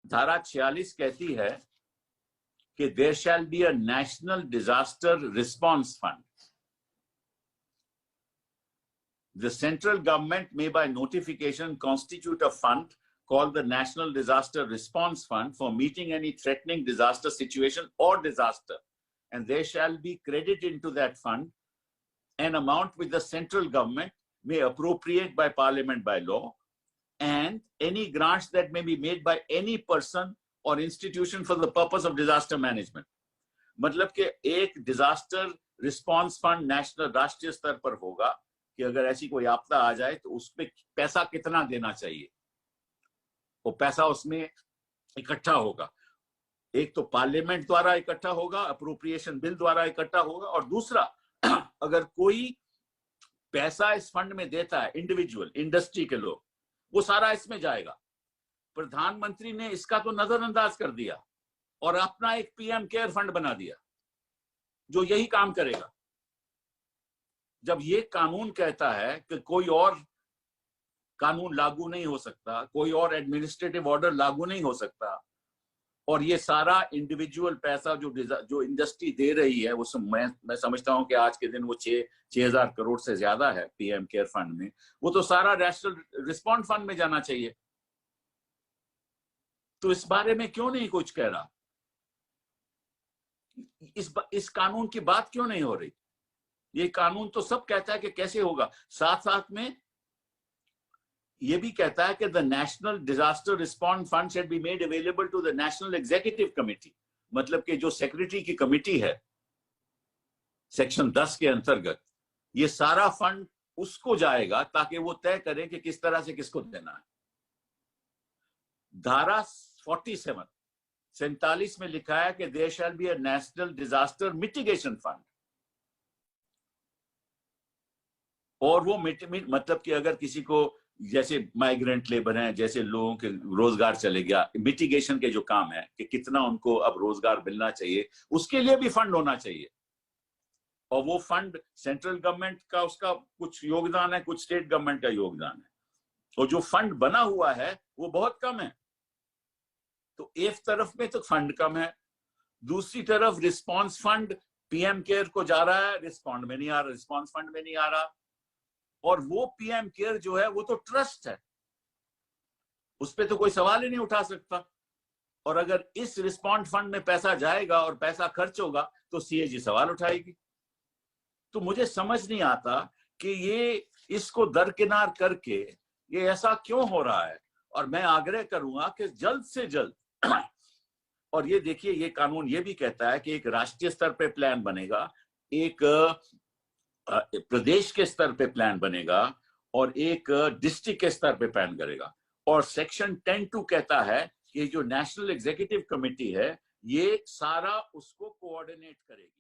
धारा 46 कहती है कि there shall be a national disaster response fund. The central government may by notification constitute a fund called the National Disaster Response Fund for meeting any threatening disaster situation or disaster. And there shall be credit into that fund an amount which the central government may appropriate by parliament by law, and any grants that may be made by any person or institution for the purpose of disaster management. मतलब कि एक disaster response fund national राष्ट्रीय स्तर पर होगा कि अगर ऐसी कोई आपदा आ जाए तो उस पर पैसा कितना देना चाहिए, वो पैसा उसमें इकट्ठा होगा. एक तो पार्लियामेंट द्वारा इकट्ठा होगा, अप्रोप्रिएशन बिल द्वारा इकट्ठा होगा, और दूसरा अगर कोई पैसा इस फंड में देता है इंडिविजुअल इंडस्ट्री के लोग, वो सारा इसमें जाएगा. प्रधानमंत्री ने इसका तो नजरअंदाज कर दिया और अपना एक पीएम केयर फंड बना दिया जो यही काम करेगा. जब ये कानून कहता है कि कोई और कानून लागू नहीं हो सकता, कोई और एडमिनिस्ट्रेटिव ऑर्डर लागू नहीं हो सकता, और ये सारा इंडिविजुअल पैसा जो इंडस्ट्री दे रही है, वो मैं समझता हूं कि आज के दिन वो 6,000 करोड़ से ज्यादा है पीएम केयर फंड में, वो तो सारा नेशनल रिस्पॉन्स फंड में जाना चाहिए. तो इस बारे में क्यों नहीं कुछ कह रहा? इस कानून की बात क्यों नहीं हो रही? ये कानून तो सब कहता है कि कैसे होगा, साथ साथ में ये भी कहता है कि the national disaster response fund should be made available to the national executive committee. मतलब कि जो सेक्रेटरी की कमेटी है सेक्शन 10 के अंतर्गत, ये सारा फंड उसको जाएगा ताकि वो तय करे कि किस तरह से किसको देना है. धारा 47 में लिखा है कि there shall be a national disaster mitigation fund. और वो मतलब कि अगर किसी को, जैसे माइग्रेंट लेबर हैं, जैसे लोगों के रोजगार चले गया, मिटिगेशन के जो काम है कि कितना उनको अब रोजगार मिलना चाहिए, उसके लिए भी फंड होना चाहिए. और वो फंड सेंट्रल गवर्नमेंट का उसका कुछ योगदान है, कुछ स्टेट गवर्नमेंट का योगदान है. और जो फंड बना हुआ है वो बहुत कम है. तो एक तरफ में तो फंड कम है, दूसरी तरफ रिस्पॉन्स फंड पीएम केयर को जा रहा है, रिस्पॉन्ड में नहीं आ रहा, रिस्पॉन्स फंड में नहीं आ रहा. और वो पीएम केयर जो है वो तो ट्रस्ट है, उस पर तो कोई सवाल ही नहीं उठा सकता. और अगर इस रिस्पॉन्स फंड में पैसा जाएगा और पैसा खर्च होगा तो सीएजी सवाल उठाएगी. तो मुझे समझ नहीं आता कि ये इसको दरकिनार करके ये ऐसा क्यों हो रहा है. और मैं आग्रह करूंगा कि जल्द से जल्द और ये देखिए, ये कानून ये भी कहता है कि एक राष्ट्रीय स्तर पे प्लान बनेगा, एक प्रदेश के स्तर पे प्लान बनेगा, और एक डिस्ट्रिक्ट के स्तर पे प्लान करेगा. और सेक्शन 10(2) कहता है कि जो नेशनल एग्जीक्यूटिव कमेटी है ये सारा उसको कोऑर्डिनेट करेगी.